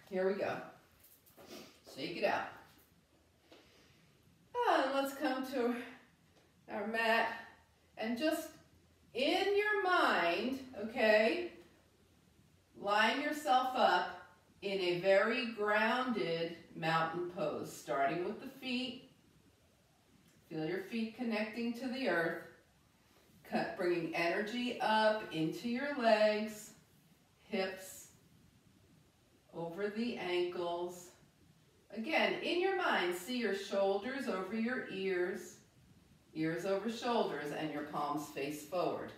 Here we go. Shake it out. And let's come to our mat and just in your mind, okay, line yourself up in a very grounded mountain pose, starting with the feet. Feel your feet connecting to the earth, bringing energy up into your legs, hips, over the ankles. Again, in your mind, see your shoulders over your ears, ears over shoulders, and your palms face forward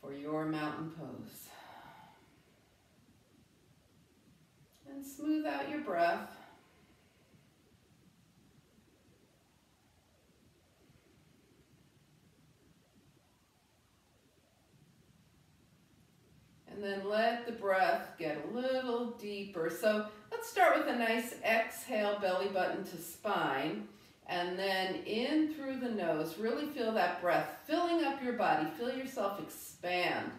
for your mountain pose. And smooth out your breath. And then let the breath get a little deeper. So let's start with a nice exhale, belly button to spine. And then in through the nose, really feel that breath filling up your body. Feel yourself expand.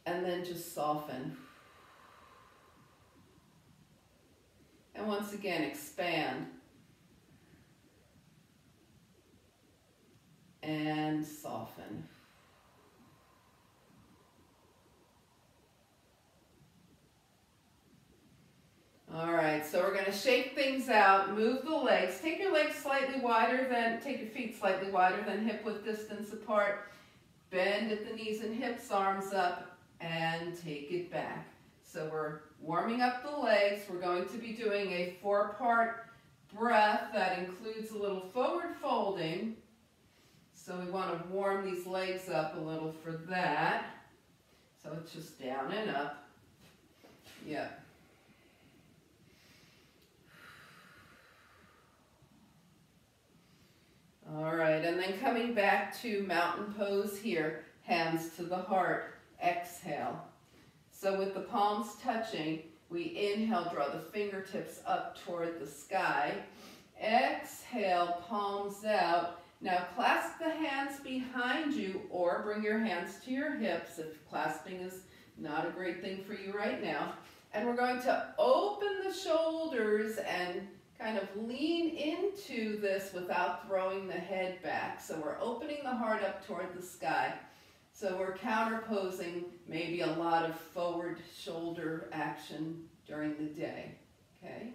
And then just soften. And once again, expand. And soften. All right, so we're going to shake things out, move the legs, take your legs slightly wider than, take your feet slightly wider than hip width distance apart, bend at the knees and hips, arms up, and take it back. So we're warming up the legs. We're going to be doing a 4-part breath that includes a little forward folding. So we want to warm these legs up a little for that. So it's just down and up. Yep. All right, and then coming back to mountain pose here, hands to the heart, exhale. So with the palms touching, we inhale, draw the fingertips up toward the sky. Exhale, palms out. Now clasp the hands behind you or bring your hands to your hips if clasping is not a great thing for you right now. And we're going to open the shoulders and kind of lean into this without throwing the head back. So we're opening the heart up toward the sky. So we're counterposing maybe a lot of forward shoulder action during the day, okay?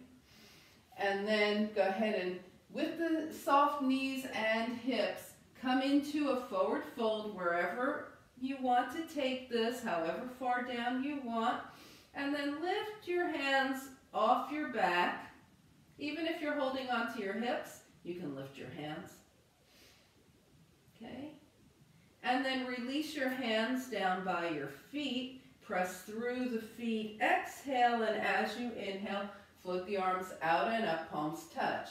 And then go ahead and with the soft knees and hips, come into a forward fold wherever you want to take this, however far down you want. And then lift your hands off your back. Even if you're holding onto your hips, you can lift your hands. Okay? And then release your hands down by your feet. Press through the feet. Exhale, and as you inhale, float the arms out and up, palms touch.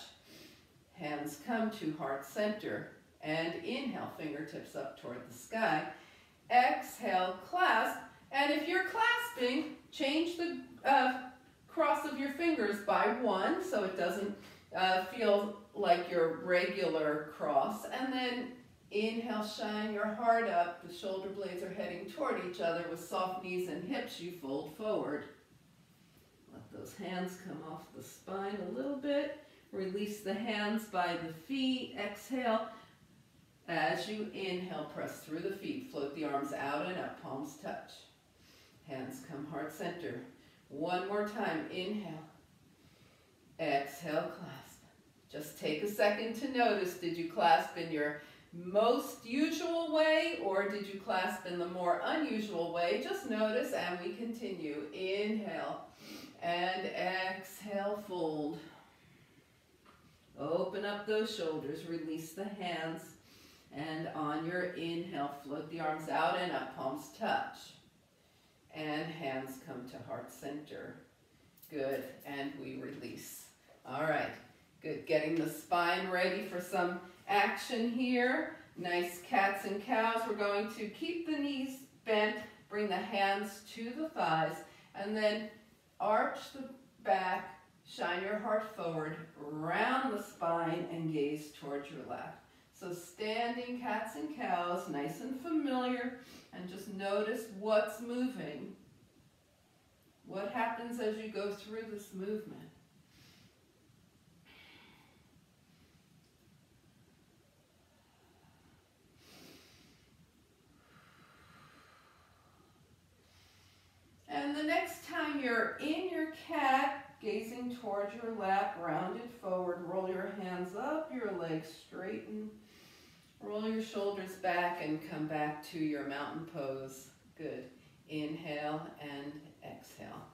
Hands come to heart center. And inhale, fingertips up toward the sky. Exhale, clasp. And if you're clasping, change the cross of your fingers by 1 so it doesn't feel like your regular cross. And then inhale, shine your heart up. The shoulder blades are heading toward each other. With soft knees and hips, you fold forward. Let those hands come off the spine a little bit. Release the hands by the feet. Exhale. As you inhale, press through the feet. Float the arms out and up. Palms touch. Hands come heart center. One more time, inhale, exhale, clasp. Just take a second to notice, did you clasp in your most usual way or did you clasp in the more unusual way? Just notice and we continue. Inhale and exhale, fold. Open up those shoulders, release the hands, and on your inhale, float the arms out and up, palms touch. And hands come to heart center. Good, and we release. All right, good. Getting the spine ready for some action here. Nice cats and cows. We're going to keep the knees bent, bring the hands to the thighs, and then arch the back, shine your heart forward, round the spine, and gaze towards your left. So standing cats and cows, nice and familiar, and just notice what's moving. What what happens as you go through this movement. And the next time you're in your cat, gazing towards your lap, rounded forward, roll your hands up, your legs straighten, roll your shoulders back and come back to your mountain pose. Good. Inhale and exhale.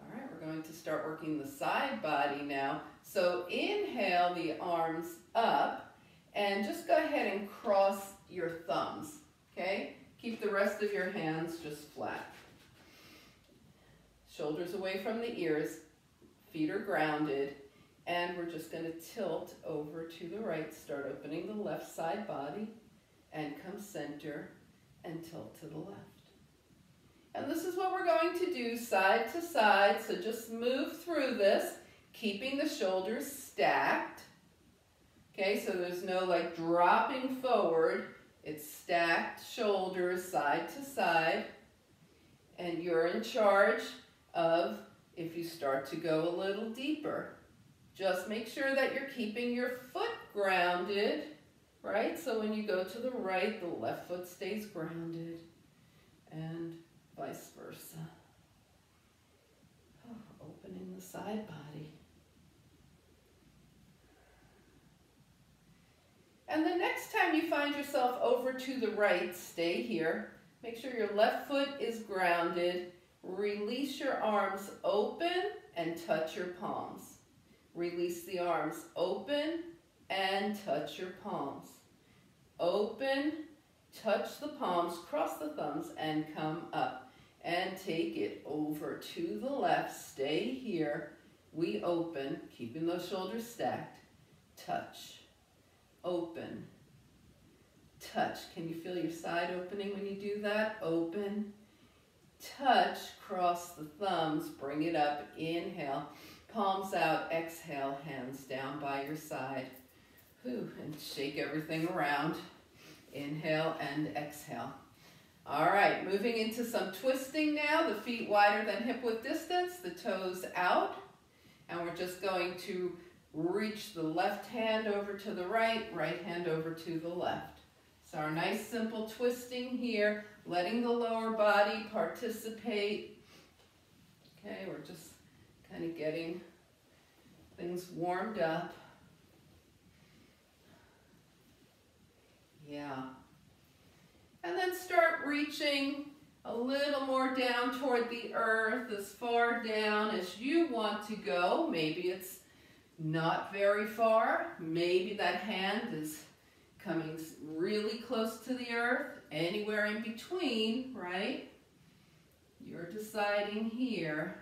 All right, we're going to start working the side body now. So inhale the arms up and just go ahead and cross your thumbs, okay? Keep the rest of your hands just flat. Shoulders away from the ears, feet are grounded, and we're just going to tilt over to the right. Start opening the left side body and come center and tilt to the left. And this is what we're going to do side to side, so just move through this, keeping the shoulders stacked. Okay, so there's no like dropping forward, it's stacked shoulders side to side, and you're in charge of if you start to go a little deeper. Just make sure that you're keeping your foot grounded, right? So when you go to the right, the left foot stays grounded, and vice versa. Oh, opening the side body. And the next time you find yourself over to the right, stay here. Make sure your left foot is grounded. Release your arms open and touch your palms. Release the arms open and touch your palms. Open, touch the palms, cross the thumbs, and come up. And take it over to the left. Stay here. We open, keeping those shoulders stacked. Touch. Open. Touch. Can you feel your side opening when you do that? Open. Touch, cross the thumbs, bring it up, inhale, palms out, exhale, hands down by your side. Whew, and shake everything around. Inhale and exhale. All right, moving into some twisting now, the feet wider than hip width distance, the toes out, and we're just going to reach the left hand over to the right, right hand over to the left. So our nice simple twisting here, letting the lower body participate. Okay, we're just kind of getting things warmed up. Yeah. And then start reaching a little more down toward the earth, as far down as you want to go. Maybe it's not very far. Maybe that hand is coming really close to the earth, anywhere in between, right? You're deciding here.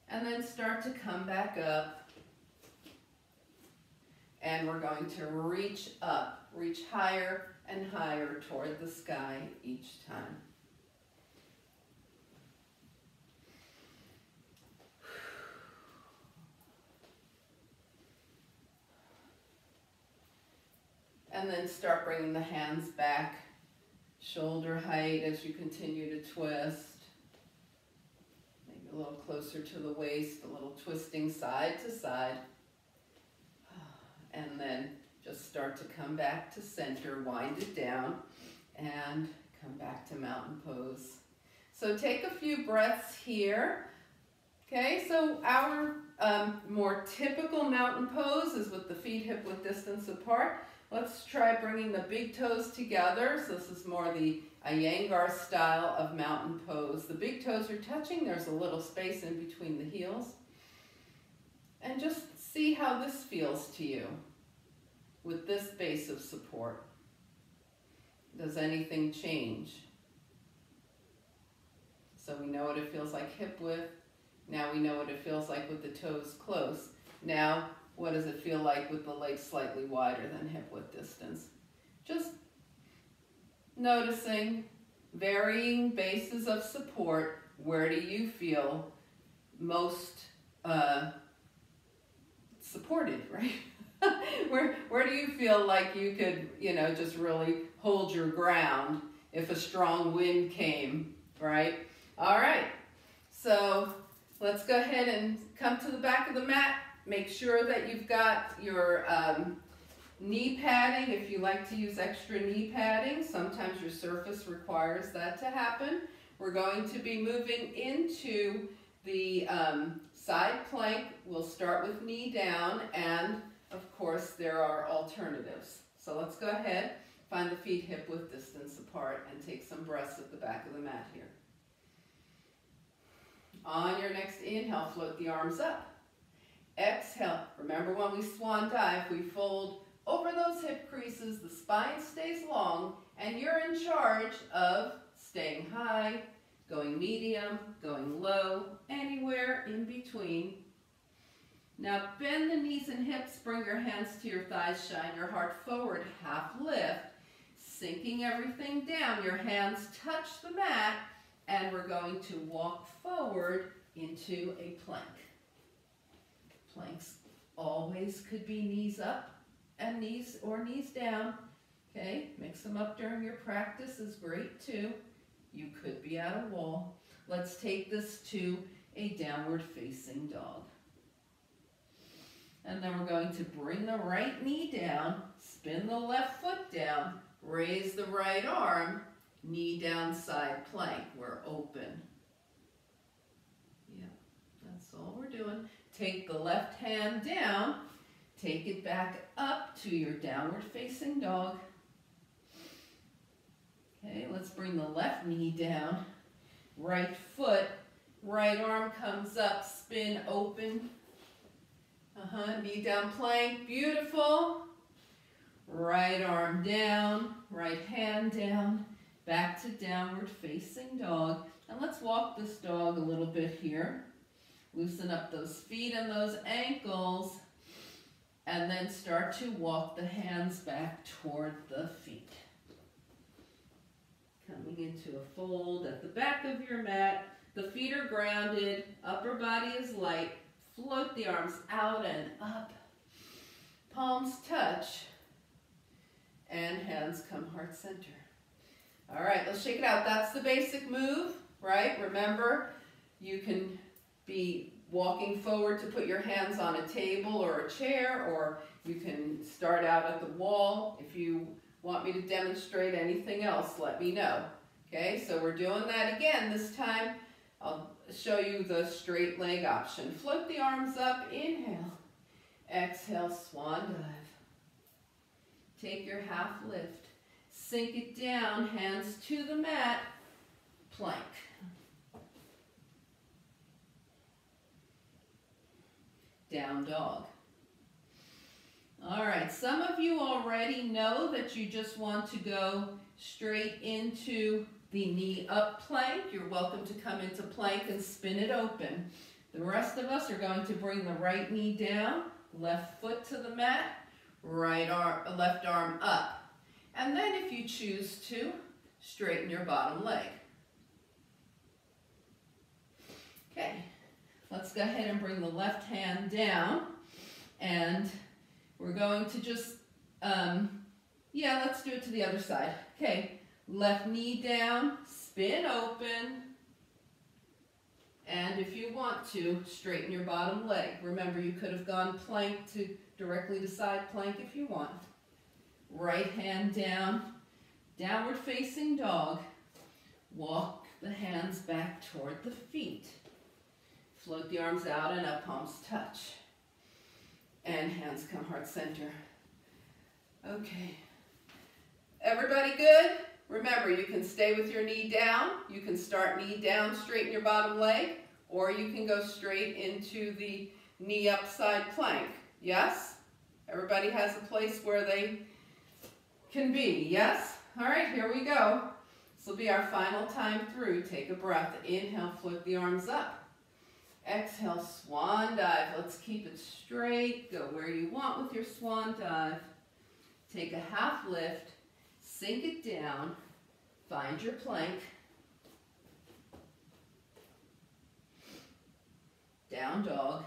And then start to come back up. And we're going to reach up, reach higher and higher toward the sky each time. And then start bringing the hands back, shoulder height as you continue to twist. Maybe a little closer to the waist, a little twisting side to side. And then just start to come back to center, wind it down, and come back to mountain pose. So take a few breaths here. Okay, so our more typical mountain pose is with the feet hip width distance apart. Let's try bringing the big toes together. So this is more the Iyengar style of mountain pose. The big toes are touching. There's a little space in between the heels. And just see how this feels to you with this base of support. Does anything change? So we know what it feels like hip width. Now we know what it feels like with the toes close. Now, what does it feel like with the legs slightly wider than hip width distance? Just noticing varying bases of support. Where do you feel most supported, right? where do you feel like you could, just really hold your ground if a strong wind came, right? All right. So come to the back of the mat, make sure that you've got your knee padding. If you like to use extra knee padding, sometimes your surface requires that to happen. We're going to be moving into the side plank. We'll start with knee down, and of course there are alternatives. So let's go ahead, find the feet hip width distance apart, and take some breaths at the back of the mat here. On your next inhale, float the arms up. Exhale. Remember, when we swan dive, we fold over those hip creases, the spine stays long, and you're in charge of staying high, going medium, going low, anywhere in between. Now bend the knees and hips, bring your hands to your thighs, shine your heart forward, half lift, sinking everything down. Your hands touch the mat, and we're going to walk forward into a plank. Planks always could be knees up and knees down. Okay, mix them up during your practice is great too. You could be at a wall. Let's take this to a downward facing dog. And then we're going to bring the right knee down, spin the left foot down, raise the right arm, knee down side plank. We're open. Yeah, that's all we're doing. Take the left hand down, take it back up to your downward facing dog. Okay, let's bring the left knee down, right foot, right arm comes up, spin open. Knee down plank, beautiful. Right arm down, right hand down, back to downward facing dog. And let's walk this dog a little bit here. Loosen up those feet and those ankles, and then start to walk the hands back toward the feet. Coming into a fold at the back of your mat. The feet are grounded, upper body is light. Float the arms out and up. Palms touch, and hands come heart center. All right, let's shake it out. That's the basic move, right? Remember, you can be walking forward to put your hands on a table or a chair, or you can start out at the wall. If you want me to demonstrate anything else, let me know. Okay, so we're doing that again. This time, I'll show you the straight leg option. Float the arms up, inhale. Exhale, swan dive. Take your half lift. Sink it down, hands to the mat, plank. Down dog. All right, some of you already know that you just want to go straight into the knee up plank. You're welcome to come into plank and spin it open. The rest of us are going to bring the right knee down, left foot to the mat, left arm up. And then if you choose to, straighten your bottom leg. Okay. Let's go ahead and bring the left hand down, and we're going to just, let's do it to the other side. Okay, left knee down, spin open, and if you want to, straighten your bottom leg. Remember, you could have gone plank to directly to side plank if you want. Right hand down, downward facing dog. Walk the hands back toward the feet. Float the arms out and up, palms touch. And hands come heart center. Okay. Everybody good? Remember, you can stay with your knee down. You can start knee down, straighten your bottom leg, or you can go straight into the knee up side plank. Yes? Everybody has a place where they can be. Yes? All right, here we go. This will be our final time through. Take a breath. Inhale, float the arms up. Exhale, swan dive. Let's keep it straight. Go where you want with your swan dive. Take a half lift. Sink it down. Find your plank. Down dog.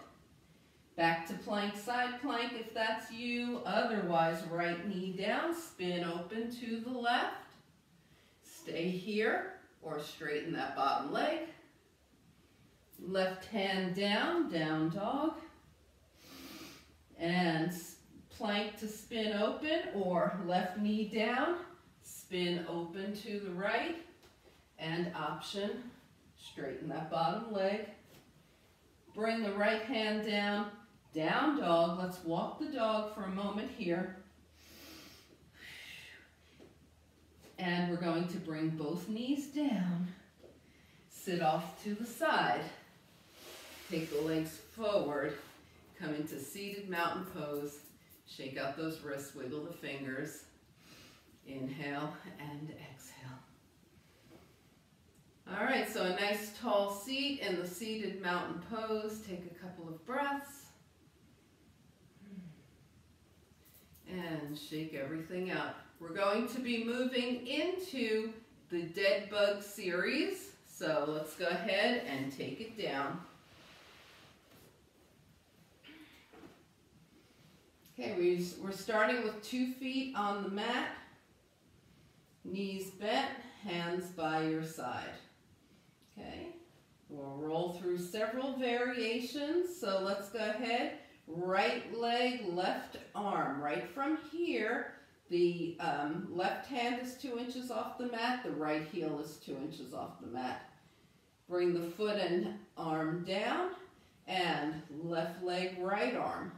Back to plank, side plank if that's you. Otherwise, right knee down. Spin open to the left. Stay here or straighten that bottom leg. Left hand down, down dog. And plank to spin open, or left knee down, spin open to the right, and option, straighten that bottom leg. Bring the right hand down, down dog. Let's walk the dog for a moment here. And we're going to bring both knees down. Sit off to the side. Take the legs forward. Come into seated mountain pose. Shake out those wrists, wiggle the fingers. Inhale and exhale. All right, so a nice tall seat in the seated mountain pose. Take a couple of breaths. And shake everything out. We're going to be moving into the dead bug series. So let's go ahead and take it down. Okay, we're starting with 2 feet on the mat, knees bent, hands by your side. Okay, we'll roll through several variations, so let's go ahead. Right leg, left arm. Right from here, the left hand is 2 inches off the mat, the right heel is 2 inches off the mat. Bring the foot and arm down, and left leg, right arm.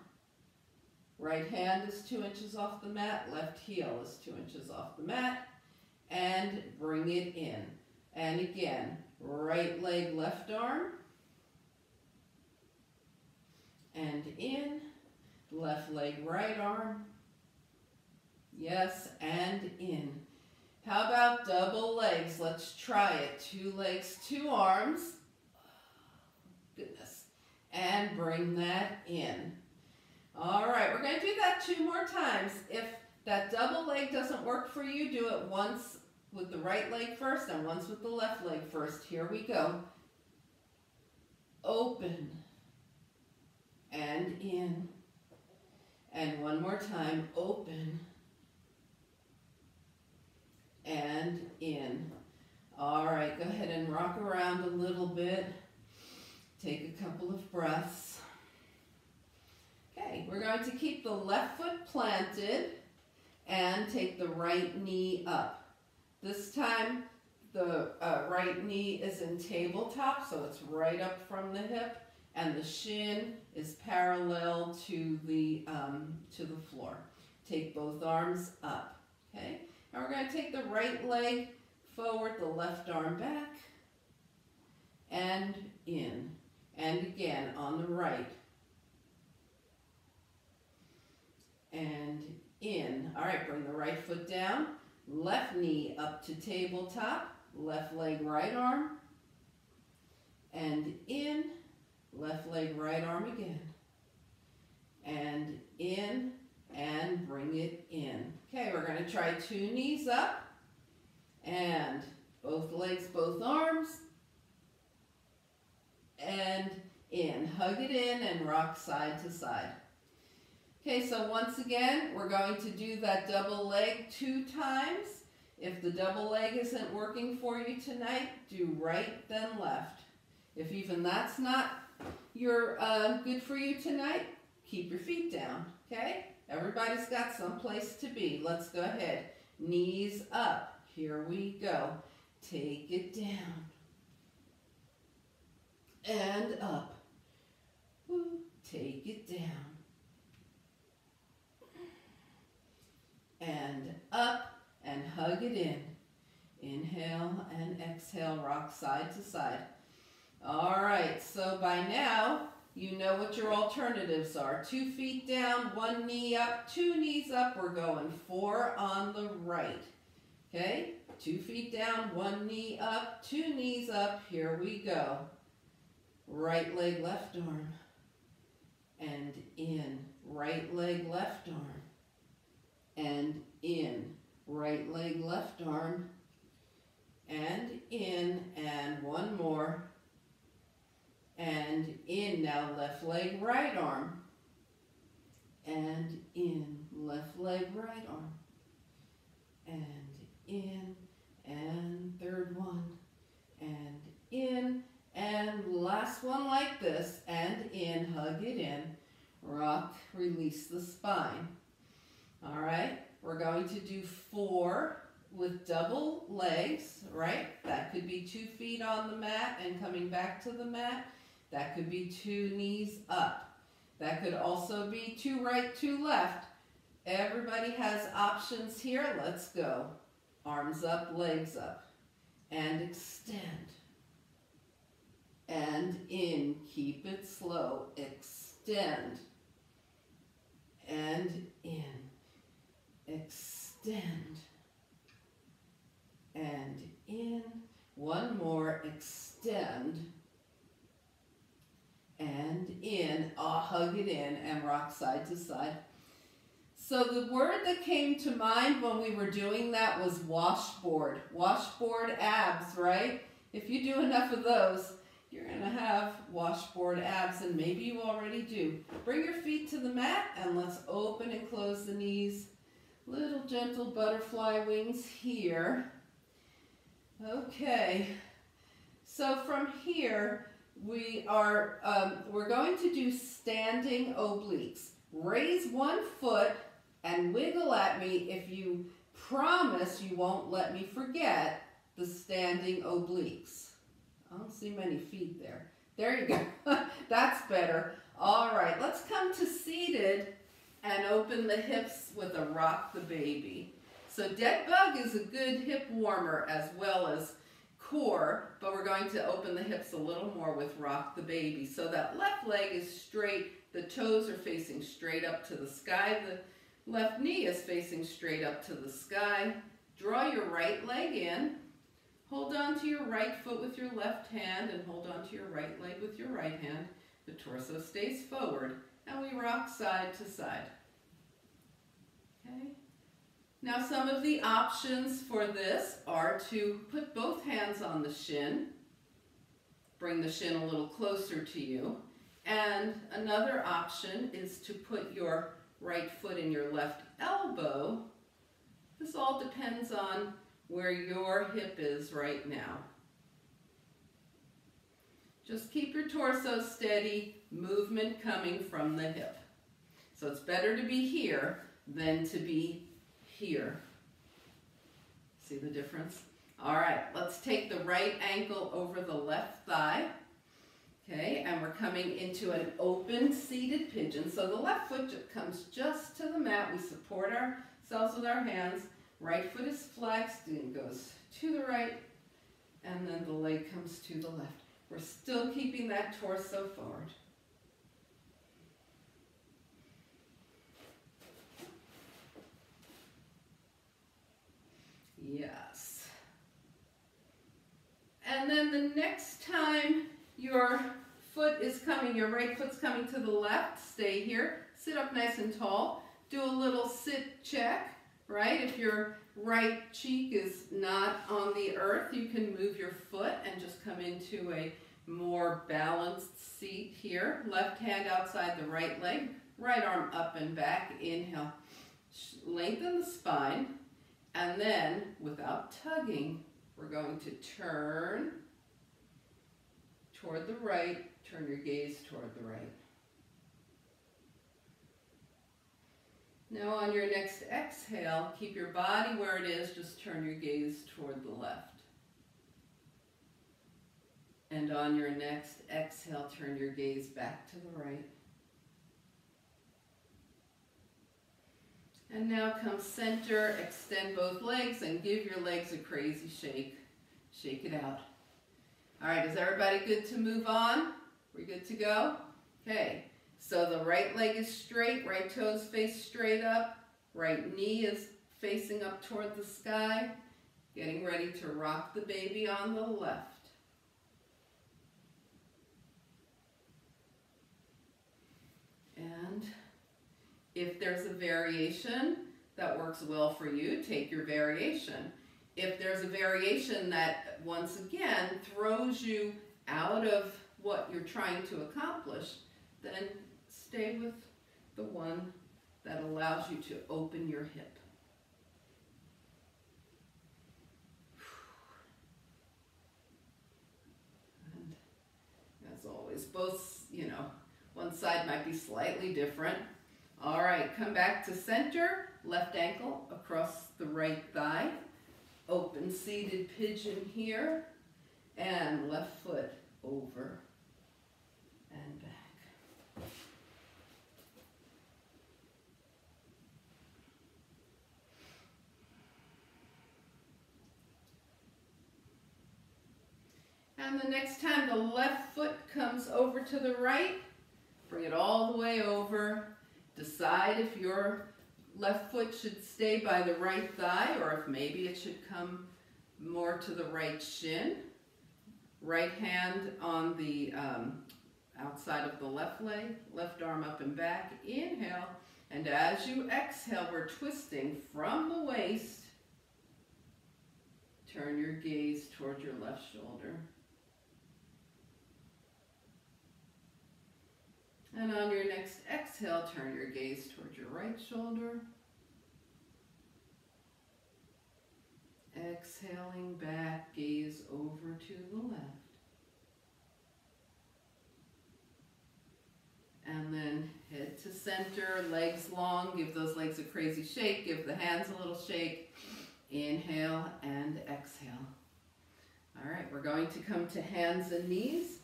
Right hand is 2 inches off the mat, left heel is 2 inches off the mat, and bring it in. And again, right leg, left arm, and in, left leg, right arm, yes, and in. How about double legs? Let's try it. 2 legs, 2 arms, goodness, and bring that in. All right, we're going to do that 2 more times. If that double leg doesn't work for you, do it once with the right leg first and once with the left leg first. Here we go. Open and in. And one more time, open and in. All right, go ahead and rock around a little bit. Take a couple of breaths. Okay, we're going to keep the left foot planted and take the right knee up. This time, the right knee is in tabletop, so it's right up from the hip, and the shin is parallel to the floor. Take both arms up, okay? And we're going to take the right leg forward, the left arm back, and in. And again, on the right. And in. All right, bring the right foot down, left knee up to tabletop, left leg, right arm, and in, left leg, right arm again, and in, and bring it in. Okay, we're going to try 2 knees up, and both legs, both arms, and in. Hug it in and rock side to side. Okay, so once again, we're going to do that double leg 2 times. If the double leg isn't working for you tonight, do right, then left. If even that's not good for you tonight, keep your feet down, okay? Everybody's got some place to be. Let's go ahead. Knees up. Here we go. Take it down. And up. Take it down. And up, and hug it in. Inhale and exhale, rock side to side. All right, so by now, you know what your alternatives are. 2 feet down, 1 knee up, 2 knees up. We're going 4 on the right. Okay, 2 feet down, 1 knee up, 2 knees up. Here we go. Right leg, left arm, and in. Right leg, left arm, and in. Right leg, left arm, and in. And 1 more. And in. Now left leg, right arm, and in. Left leg, right arm, and in. And 3rd one, and in. And last one like this, and in, hug it in, rock, release the spine. All right, we're going to do 4 with double legs, right? That could be 2 feet on the mat and coming back to the mat. That could be 2 knees up. That could also be 2 right, 2 left. Everybody has options here. Let's go. Arms up, legs up, and extend. And in, keep it slow, extend, and in, extend, and in, one more, extend, and in, hug it in, and rock side to side. So the word that came to mind when we were doing that was washboard. Washboard abs, right? If you do enough of those, you're going to have washboard abs, and maybe you already do. Bring your feet to the mat, and let's open and close the knees. Little gentle butterfly wings here. Okay, so from here, we're going to do standing obliques. Raise one foot and wiggle at me if you promise you won't let me forget the standing obliques. I don't see many feet there. There you go. That's better. All right, let's come to seated and open the hips with a rock the baby. So dead bug is a good hip warmer as well as core, but we're going to open the hips a little more with rock the baby. So that left leg is straight, the toes are facing straight up to the sky, the left knee is facing straight up to the sky. Draw your right leg in. Hold on to your right foot with your left hand and hold on to your right leg with your right hand. The torso stays forward and we rock side to side. Okay. Now some of the options for this are to put both hands on the shin. Bring the shin a little closer to you. And another option is to put your right foot in your left elbow. This all depends on where your hip is right now. Just keep your torso steady, movement coming from the hip. So it's better to be here than to be here. See the difference? All right, let's take the right ankle over the left thigh. Okay, and we're coming into an open seated pigeon. So the left foot comes just to the mat. We support ourselves with our hands. Right foot is flexed and goes to the right, and then the leg comes to the left. We're still keeping that torso forward. Yes. And then the next time your foot is coming, your right foot's coming to the left, stay here. Sit up nice and tall. Do a little sit check. Right? If your right cheek is not on the earth, you can move your foot and just come into a more balanced seat here. Left hand outside the right leg, right arm up and back. Inhale, lengthen the spine, and then without tugging, we're going to turn toward the right, turn your gaze toward the right. Now on your next exhale, keep your body where it is, just turn your gaze toward the left. And on your next exhale, turn your gaze back to the right. And now come center, extend both legs and give your legs a crazy shake. Shake it out. All right, is everybody good to move on? We good to go? Okay. So the right leg is straight, right toes face straight up, right knee is facing up toward the sky, getting ready to rock the baby on the left. And if there's a variation that works well for you, take your variation. If there's a variation that, once again, throws you out of what you're trying to accomplish, then stay with the one that allows you to open your hip. And always. Both, you know, one side might be slightly different. All right, come back to center, left ankle across the right thigh, open seated pigeon here, and left foot over and back. And the next time the left foot comes over to the right, bring it all the way over. Decide if your left foot should stay by the right thigh or if maybe it should come more to the right shin. Right hand on the outside of the left leg, left arm up and back. Inhale, and as you exhale, we're twisting from the waist. Turn your gaze toward your left shoulder. And on your next exhale, turn your gaze toward your right shoulder. Exhaling back, gaze over to the left. And then head to center, legs long, give those legs a crazy shake, give the hands a little shake. Inhale and exhale. All right, we're going to come to hands and knees.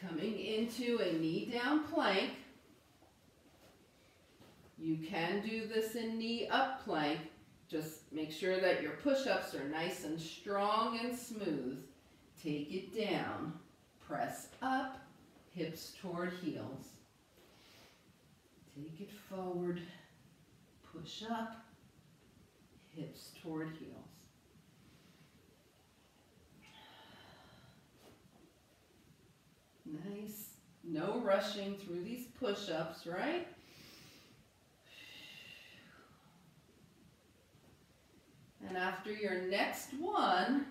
Coming into a knee down plank. You can do this in knee up plank. Just make sure that your push-ups are nice and strong and smooth. Take it down. Press up, hips toward heels. Take it forward. Push up, hips toward heels. Nice. No rushing through these push-ups, right? And after your next one,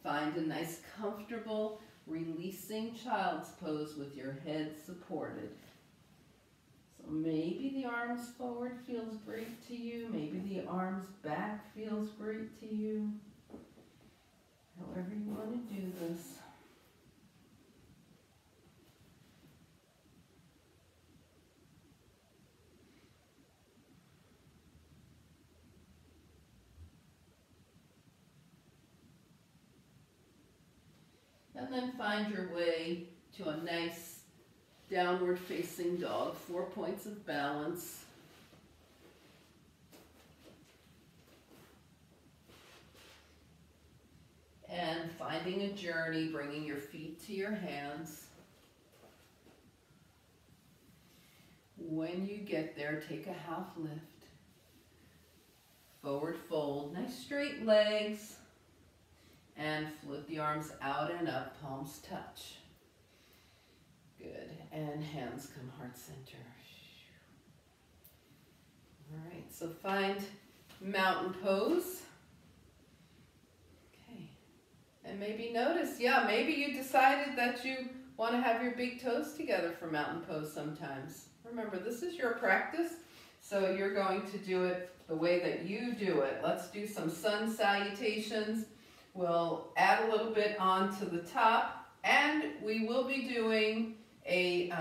find a nice comfortable releasing child's pose with your head supported. So maybe the arms forward feels great to you. Maybe the arms back feels great to you. However you want to do this. And then find your way to a nice downward facing dog, 4 points of balance. And finding a journey, bringing your feet to your hands. When you get there, take a half lift. Forward fold, nice straight legs. And float the arms out and up, palms touch. Good, and hands come heart center. All right, so find mountain pose. Okay, and maybe notice, yeah, maybe you decided that you want to have your big toes together for mountain pose sometimes. Remember, this is your practice, so you're going to do it the way that you do it. Let's do some sun salutations. We'll add a little bit onto the top, and we will be doing a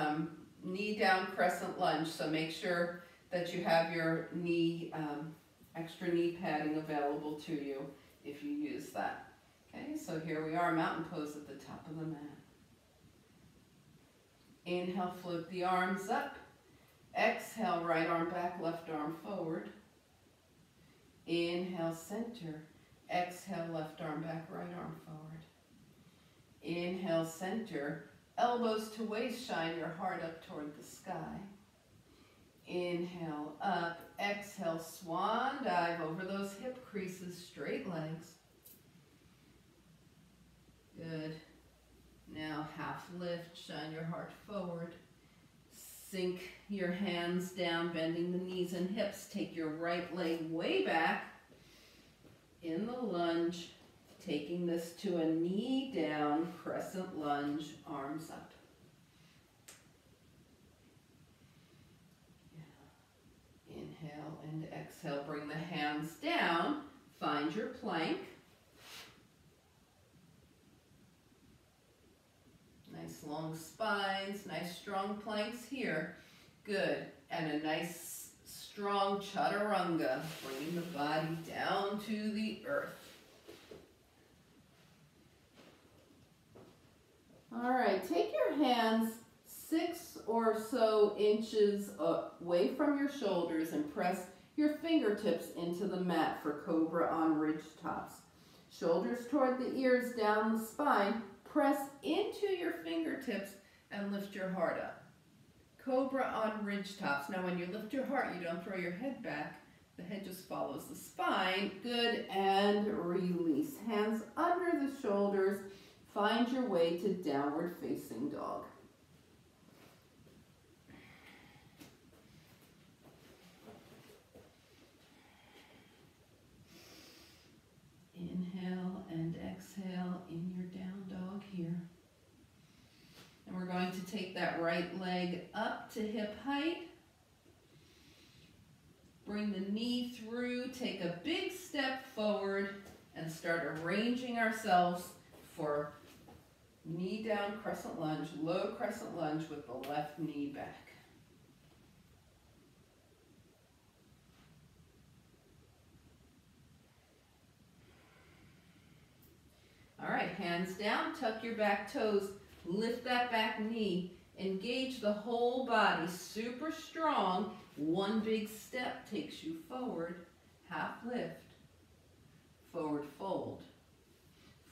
knee down crescent lunge, so make sure that you have your knee, extra knee padding available to you if you use that. Okay, so here we are, mountain pose at the top of the mat. Inhale, float the arms up. Exhale, right arm back, left arm forward. Inhale, center. Exhale, left arm back, right arm forward. Inhale, center. Elbows to waist, shine your heart up toward the sky. Inhale, up. Exhale, swan dive over those hip creases, straight legs. Good. Now half lift, shine your heart forward. Sink your hands down, bending the knees and hips. Take your right leg way back. In the lunge, taking this to a knee down, crescent lunge, arms up. Yeah. Inhale and exhale. Bring the hands down. Find your plank. Nice long spines, nice strong planks here. Good. And a nice strong chaturanga, bringing the body down to the earth. All right, take your hands 6 or so inches away from your shoulders and press your fingertips into the mat for cobra on ridge tops. Shoulders toward the ears, down the spine. Press into your fingertips and lift your heart up. Cobra on ridge tops. Now when you lift your heart, you don't throw your head back. The head just follows the spine. Good, and release. Hands under the shoulders. Find your way to downward facing dog. Inhale and exhale in your down dog here. And we're going to take that right leg up to hip height. Bring the knee through, take a big step forward, and start arranging ourselves for knee down crescent lunge, low crescent lunge with the left knee back. All right, hands down, tuck your back toes, lift that back knee, engage the whole body, super strong. One big step takes you forward, half lift, forward fold.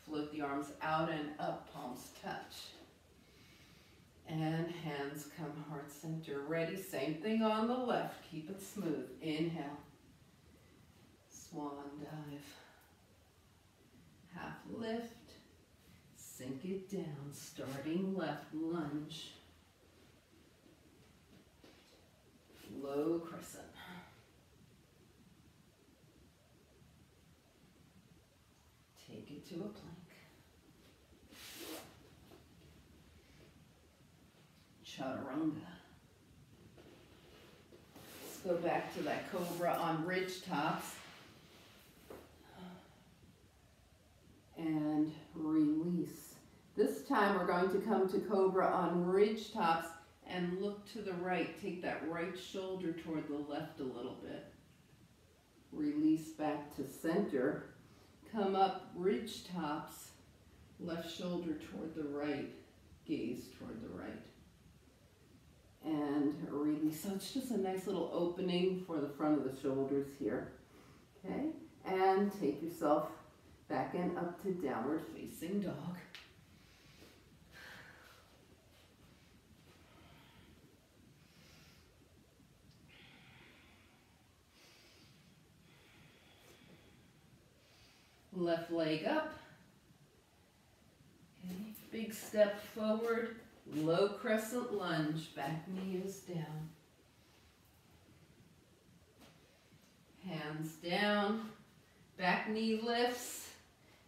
Float the arms out and up, palms touch. And hands come heart center. Ready, same thing on the left, keep it smooth. Inhale, swan dive, half lift. Sink it down, starting left lunge. Low crescent. Take it to a plank. Chaturanga. Let's go back to that cobra on ridge tops. And release. This time we're going to come to cobra on ridge tops and look to the right. Take that right shoulder toward the left a little bit. Release back to center. Come up ridge tops, left shoulder toward the right, gaze toward the right. And release. So it's just a nice little opening for the front of the shoulders here. Okay, and take yourself back and up to downward facing dog. Left leg up. Okay. Big step forward, low crescent lunge, back knee is down. Hands down, back knee lifts,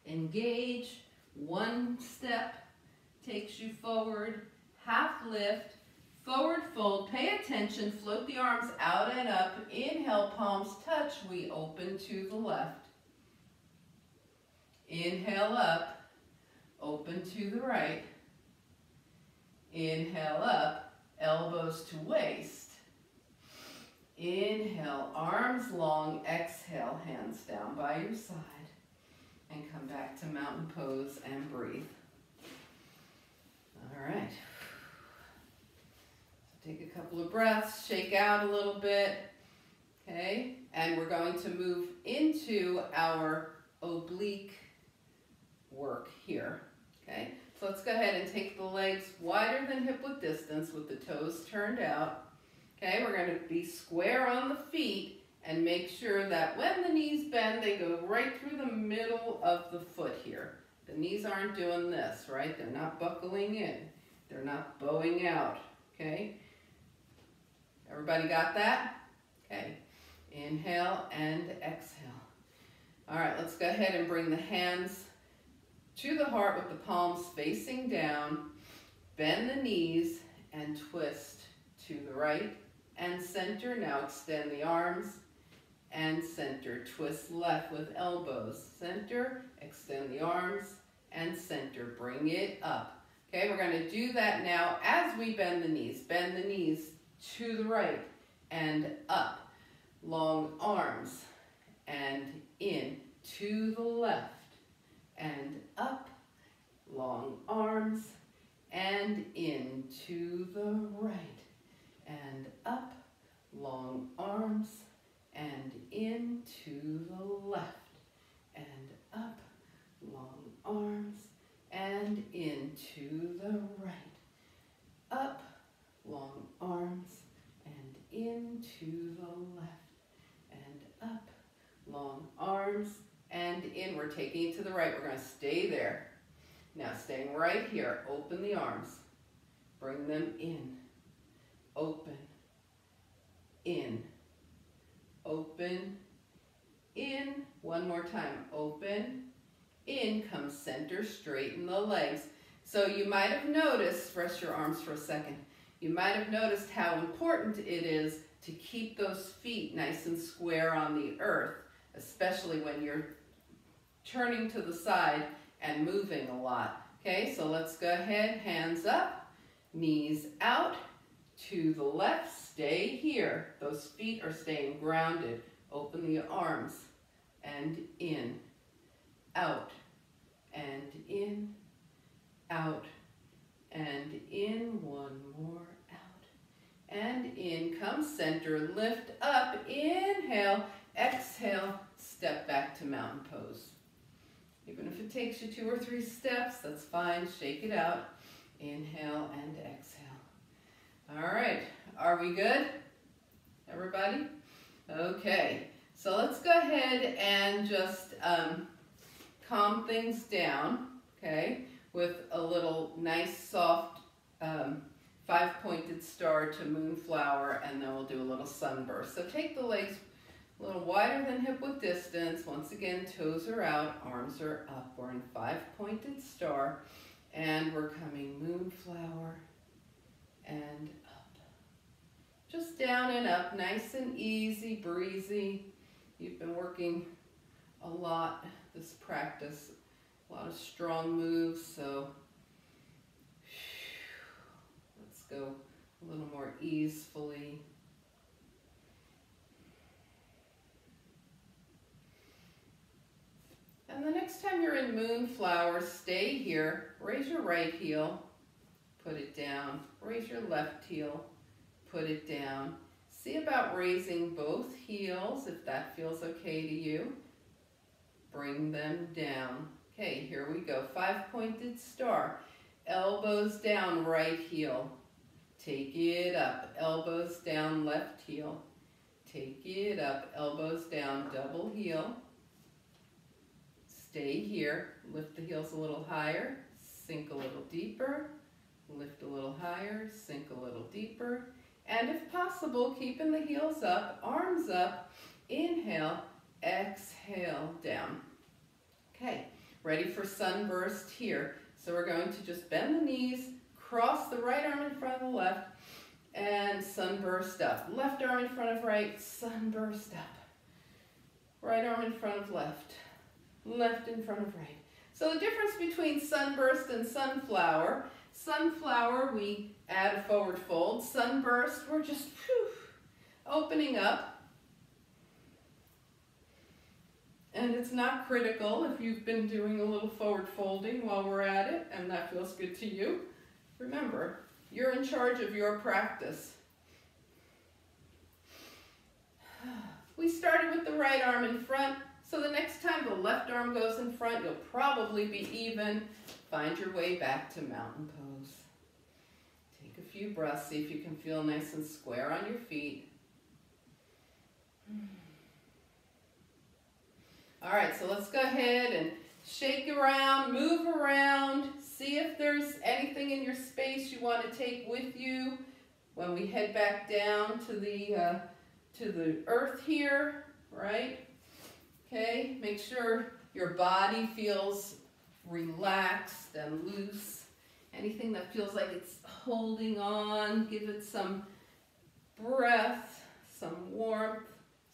engage. One step takes you forward, half lift, forward fold. Pay attention, float the arms out and up. Inhale, palms touch, we open to the left. Inhale up, open to the right. Inhale up, elbows to waist. Inhale, arms long. Exhale, hands down by your side. And come back to mountain pose and breathe. All right. So take a couple of breaths, shake out a little bit. Okay, and we're going to move into our oblique work here. Okay, so let's go ahead and take the legs wider than hip width distance with the toes turned out. Okay, we're going to be square on the feet and make sure that when the knees bend, they go right through the middle of the foot here. The knees aren't doing this, right? They're not buckling in. They're not bowing out, okay? Everybody got that? Okay, inhale and exhale. All right, let's go ahead and bring the hands to the heart with the palms facing down. Bend the knees and twist to the right and center. Now extend the arms and center. Twist left with elbows. Center, extend the arms, and center. Bring it up. Okay, we're going to do that now as we bend the knees. Bend the knees to the right and up. Long arms and in to the left and up. Long arms and in to the right and up. Long arms and in to the left and up. Long arms and into the right. Up. Long arms and into the left and up. Long arms and in. We're taking it to the right. We're going to stay there. Now staying right here. Open the arms. Bring them in. Open. In. Open. In. One more time. Open. In. Come center. Straighten the legs. So you might have noticed, rest your arms for a second, you might have noticed how important it is to keep those feet nice and square on the earth, especially when you're turning to the side and moving a lot. Okay, so let's go ahead, hands up, knees out, to the left, stay here. Those feet are staying grounded. Open the arms and in, out, and in, out, and in. One more, out, and in. Come center, lift up, inhale, exhale, step back to mountain pose. Even if it takes you 2 or 3 steps, that's fine. Shake it out. Inhale and exhale. All right, are we good, everybody? Okay, so let's go ahead and just calm things down, okay, with a little nice soft 5-pointed star to moonflower, and then we'll do a little sunburst. So take the legs a little wider than hip width distance. Once again, toes are out, arms are up. We're in 5-pointed star, and we're coming moonflower and up. Just down and up, nice and easy, breezy. You've been working a lot this practice, a lot of strong moves, so let's go a little more easefully. And the next time you're in moonflower, stay here. Raise your right heel, put it down. Raise your left heel, put it down. See about raising both heels, if that feels okay to you. Bring them down. Okay, here we go. 5-pointed star. Elbows down, right heel. Take it up. Elbows down, left heel. Take it up. Elbows down, double heel. Stay here. Lift the heels a little higher. Sink a little deeper. Lift a little higher. Sink a little deeper. And if possible, keeping the heels up, arms up. Inhale. Exhale, down. Okay, ready for sunburst here. So we're going to just bend the knees, cross the right arm in front of the left, and sunburst up. Left arm in front of right, sunburst up. Right arm in front of left, left in front of right. So the difference between sunburst and sunflower, sunflower we add a forward fold, sunburst we're just opening up. And it's not critical if you've been doing a little forward folding while we're at it and that feels good to you. Remember, you're in charge of your practice. We started with the right arm in front, so the next time the left arm goes in front, you'll probably be even. Find your way back to mountain pose. Take a few breaths, see if you can feel nice and square on your feet. All right, so let's go ahead and shake around, move around, see if there's anything in your space you want to take with you when we head back down to the earth here, right? Okay, make sure your body feels relaxed and loose. Anything that feels like it's holding on, give it some breath, some warmth,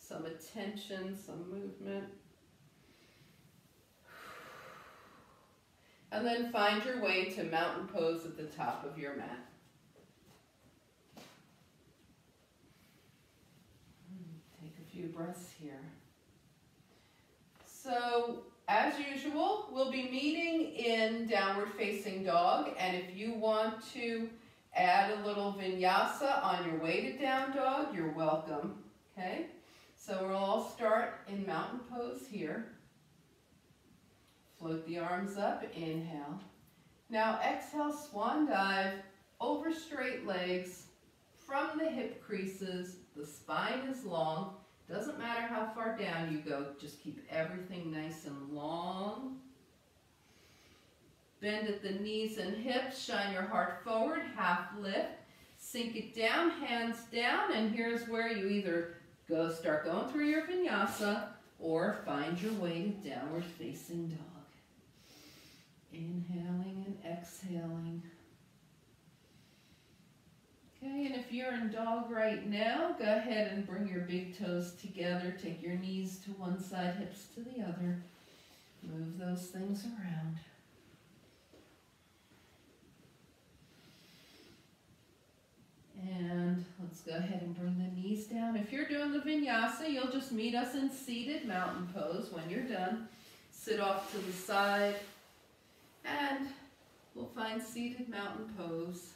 some attention, some movement. And then find your way to mountain pose at the top of your mat. Take a few breaths here. So, as usual, we'll be meeting in downward facing dog, and if you want to add a little vinyasa on your way to down dog, you're welcome, okay? So we'll all start in mountain pose here. Float the arms up, inhale. Now exhale, swan dive, over straight legs, from the hip creases, the spine is long. Doesn't matter how far down you go, just keep everything nice and long. Bend at the knees and hips, shine your heart forward, half lift. Sink it down, hands down, and here's where you either start going through your vinyasa or find your way to downward facing dog. Inhaling and exhaling. Okay, and if you're in dog right now, go ahead and bring your big toes together. Take your knees to one side, hips to the other. Move those things around. And let's go ahead and bring the knees down. If you're doing the vinyasa, you'll just meet us in seated mountain pose when you're done. Sit off to the side, and we'll find seated mountain pose.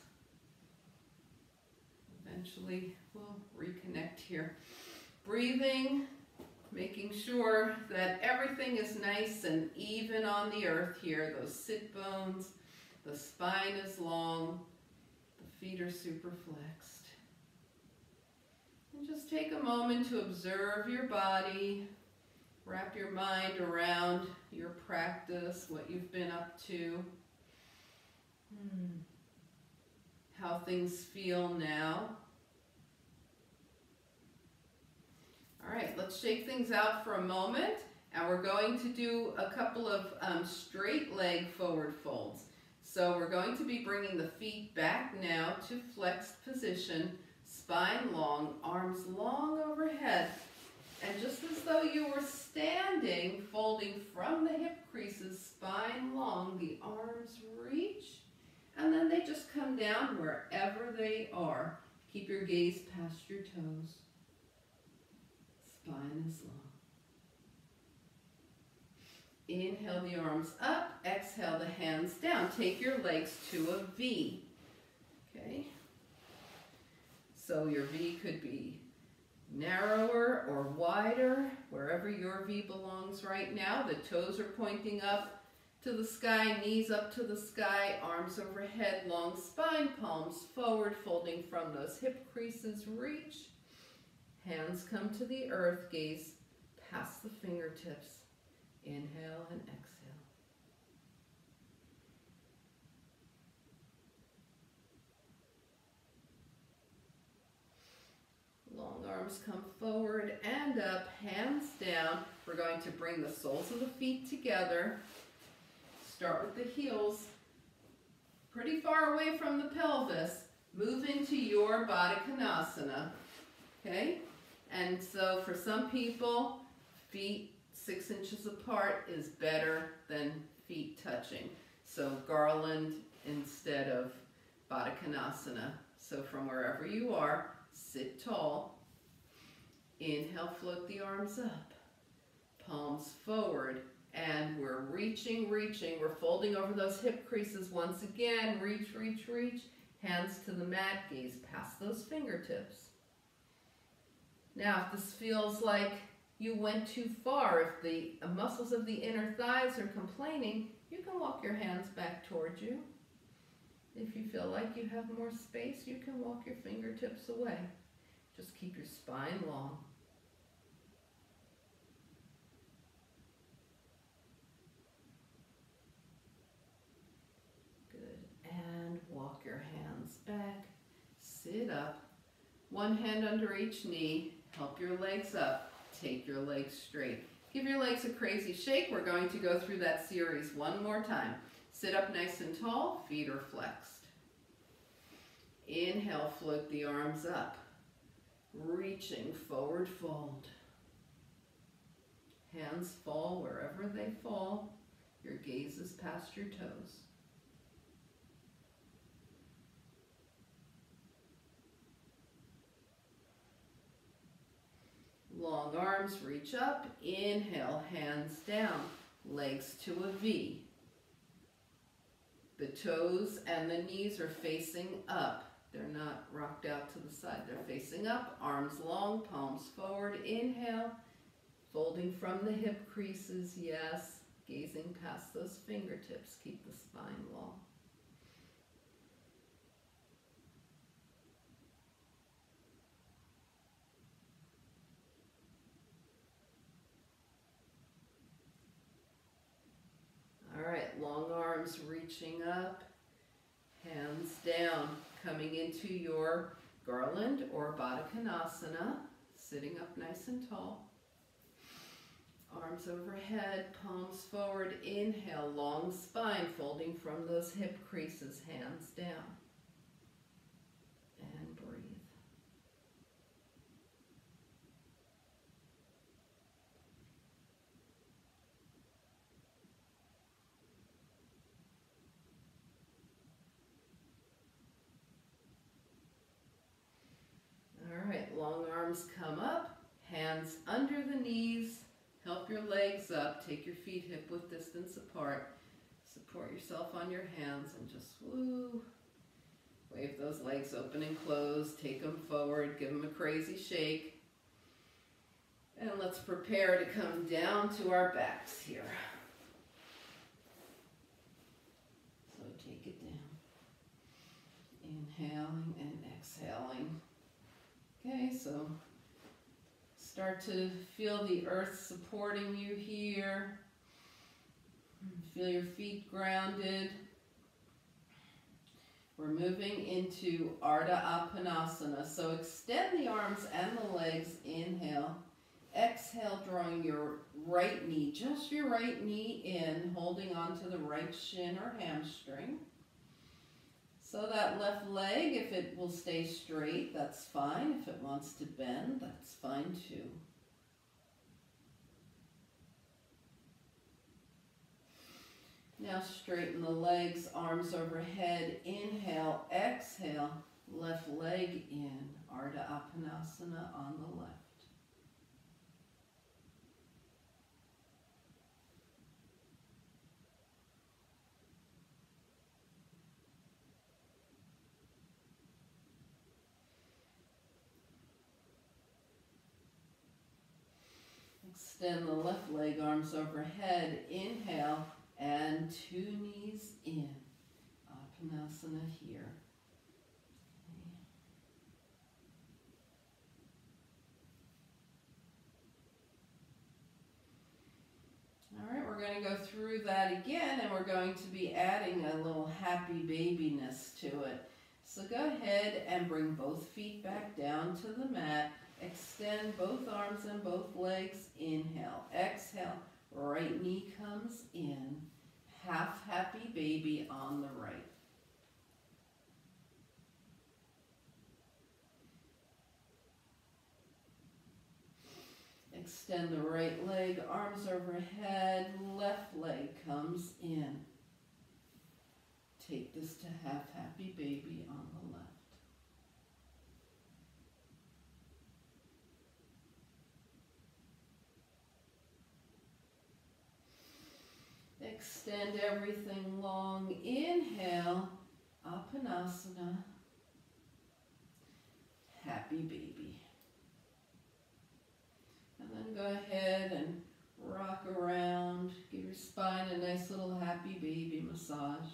Eventually, we'll reconnect here. Breathing, making sure that everything is nice and even on the earth here. Those sit bones, the spine is long, the feet are super flexed. And just take a moment to observe your body. Wrap your mind around your practice, what you've been up to. How things feel now. All right, let's shake things out for a moment, and we're going to do a couple of straight leg forward folds. So we're going to be bringing the feet back now to flexed position, spine long, arms long overhead. And just as though you were standing, folding from the hip creases, spine long, the arms reach, and then they just come down wherever they are. Keep your gaze past your toes. Spine is long. Inhale the arms up, exhale the hands down. Take your legs to a V. Okay? So your V could be narrower or wider, wherever your V belongs right now. The toes are pointing up to the sky, knees up to the sky, arms overhead, long spine, palms forward, folding from those hip creases, reach. Hands come to the earth, gaze past the fingertips. Inhale and exhale. Long arms come forward and up, hands down. We're going to bring the soles of the feet together. Start with the heels pretty far away from the pelvis. Move into your Baddha Konasana. Okay? And so for some people, feet 6 inches apart is better than feet touching. So garland instead of Baddha Konasana. So from wherever you are, sit tall. Inhale, float the arms up. Palms forward. And we're reaching. We're folding over those hip creases once again. Reach. Hands to the mat, gaze past those fingertips. Now, if this feels like you went too far, if the muscles of the inner thighs are complaining, you can walk your hands back towards you. If you feel like you have more space, you can walk your fingertips away. Just keep your spine long. Good. And walk your hands back. Sit up. One hand under each knee. Help your legs up. Take your legs straight. Give your legs a crazy shake. We're going to go through that series one more time. Sit up nice and tall. Feet are flexed. Inhale, float the arms up. Reaching, forward fold. Hands fall wherever they fall. Your gaze is past your toes. Long arms reach up. Inhale, hands down. Legs to a V. The toes and the knees are facing up. They're not rocked out to the side. They're facing up. Arms long, palms forward. Inhale. Folding from the hip creases, yes. Gazing past those fingertips. Keep the spine long. All right, long arms reaching up, hands down, coming into your garland or Baddha Konasana, sitting up nice and tall. Arms overhead, palms forward. Inhale, long spine, folding from those hip creases, hands down. And breathe. All right, long arms come up, hands under the knees. Help your legs up. Take your feet hip-width distance apart. Support yourself on your hands and just woo. Wave those legs open and close. Take them forward. Give them a crazy shake. And let's prepare to come down to our backs here. So take it down. Inhaling and exhaling. Okay, so start to feel the earth supporting you here. Feel your feet grounded. We're moving into Ardha Appanasana. So extend the arms and the legs. Inhale. Exhale, drawing your right knee, just your right knee in, holding onto the right shin or hamstring. So that left leg, if it will stay straight, that's fine. If it wants to bend, that's fine too. Now straighten the legs, arms overhead. Inhale, exhale, left leg in. Ardha Appanasana on the left. Extend the left leg, arms overhead. Inhale, and two knees in. Appanasana here. All right, we're going to go through that again, and we're going to be adding a little happy babiness to it. So go ahead and bring both feet back down to the mat. Extend both arms and both legs. Inhale, exhale, right knee comes in. Half happy baby on the right. Extend the right leg, arms overhead, left leg comes in. Take this to half happy baby on the left. Extend everything long. Inhale, Appanasana, happy baby. And then go ahead and rock around. Give your spine a nice little happy baby massage.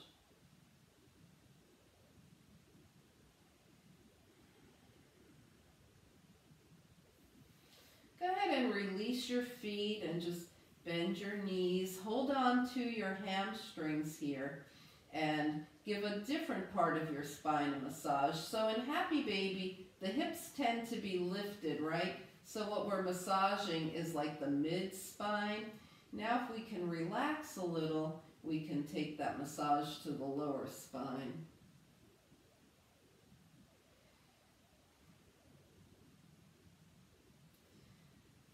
Go ahead and release your feet and just bend your knees. Hold on to your hamstrings here and give a different part of your spine a massage. So in happy baby, the hips tend to be lifted, right? So what we're massaging is like the mid-spine. Now if we can relax a little, we can take that massage to the lower spine.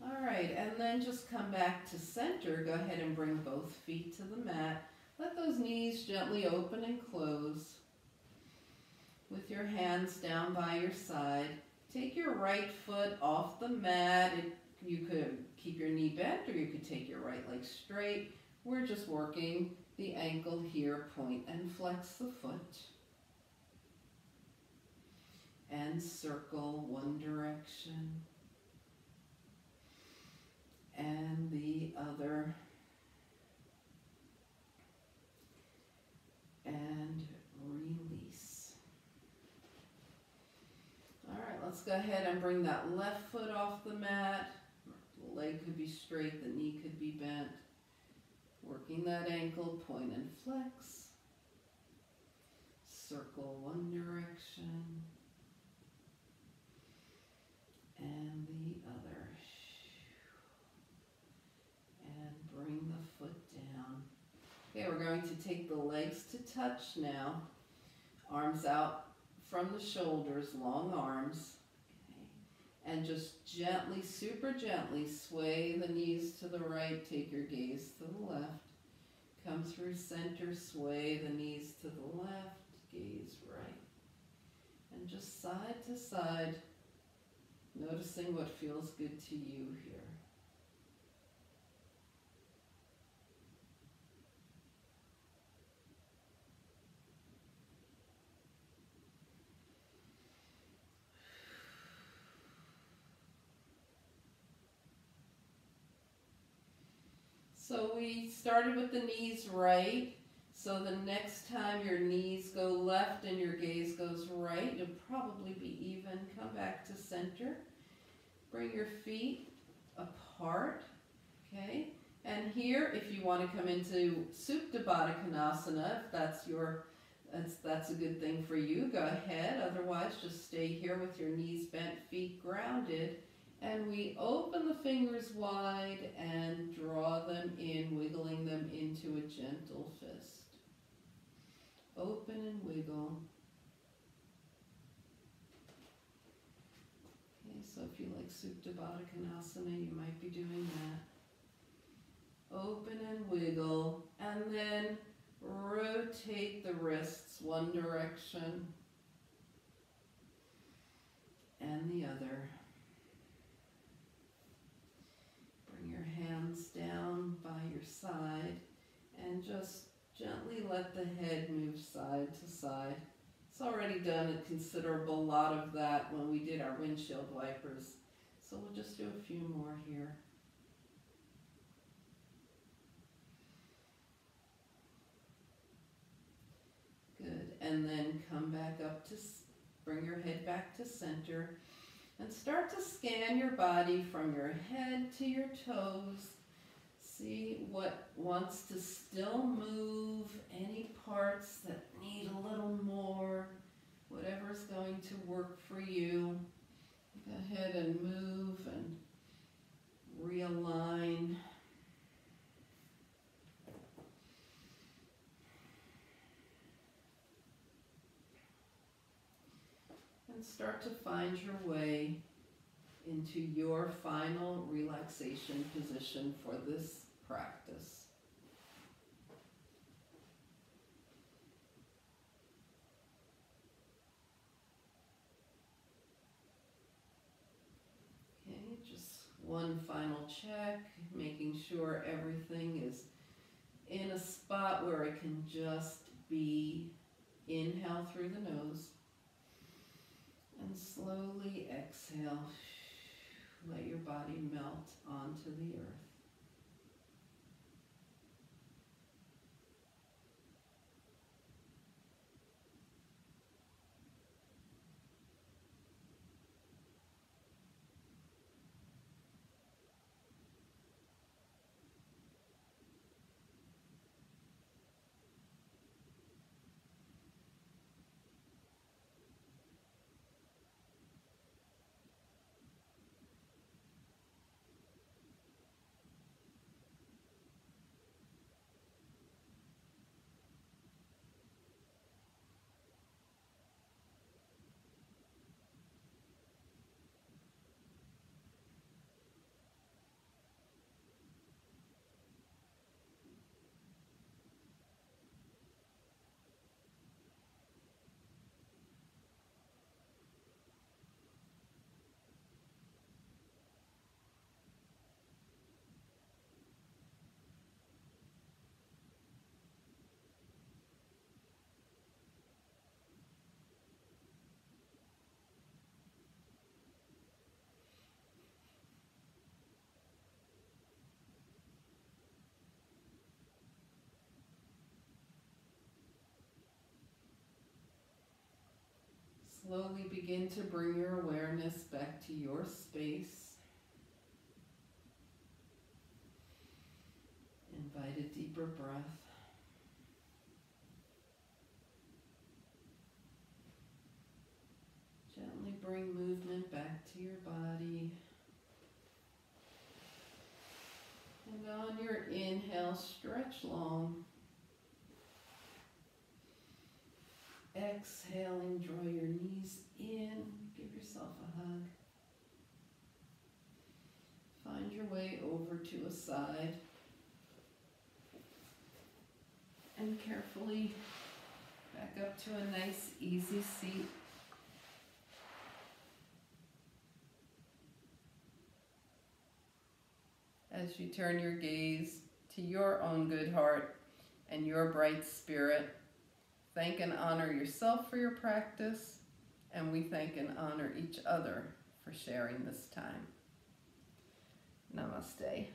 All Alright, and then just come back to center. Go ahead and bring both feet to the mat. Let those knees gently open and close with your hands down by your side. Take your right foot off the mat. You could keep your knee bent or you could take your right leg straight. We're just working the ankle here. Point and flex the foot. And circle one direction and the other. And release. All right, let's go ahead and bring that left foot off the mat. The leg could be straight, the knee could be bent. Working that ankle, point and flex. Circle one direction and the other. And bring the foot down. Okay, we're going to take the legs to touch now. Arms out from the shoulders, long arms. Okay. And just gently, super gently sway the knees to the right. Take your gaze to the left. Come through center, sway the knees to the left, gaze right. And just side to side, noticing what feels good to you here. So we started with the knees right. So the next time your knees go left and your gaze goes right, you'll probably be even. Come back to center. Bring your feet apart, okay? And here, if you want to come into Supta Baddha Konasana, if that's a good thing for you, go ahead. Otherwise, just stay here with your knees bent, feet grounded. And we open the fingers wide and draw them in, wiggling them into a gentle fist. Open and wiggle. Okay, so if you like Supta Baddha Konasana, you might be doing that. Open and wiggle, and then rotate the wrists one direction and the other. Bring your hands down by your side and just gently let the head move side to side. It's already done a considerable lot of that when we did our windshield wipers. So we'll just do a few more here. Good. And then come back up to, bring your head back to center and start to scan your body from your head to your toes. See what wants to still move, any parts that need a little more, whatever's going to work for you. Go ahead and move and realign. And start to find your way into your final relaxation position for this practice. Okay, just one final check, making sure everything is in a spot where it can just be. Inhale through the nose and slowly exhale. Let your body melt onto the earth. slowly begin to bring your awareness back to your space. Invite a deeper breath. Gently bring movement back to your body. And on your inhale, stretch long. Exhaling, draw your knees in. Give yourself a hug. Find your way over to a side. And carefully back up to a nice, easy seat. As you turn your gaze to your own good heart and your bright spirit, thank and honor yourself for your practice, and we thank and honor each other for sharing this time. Namaste.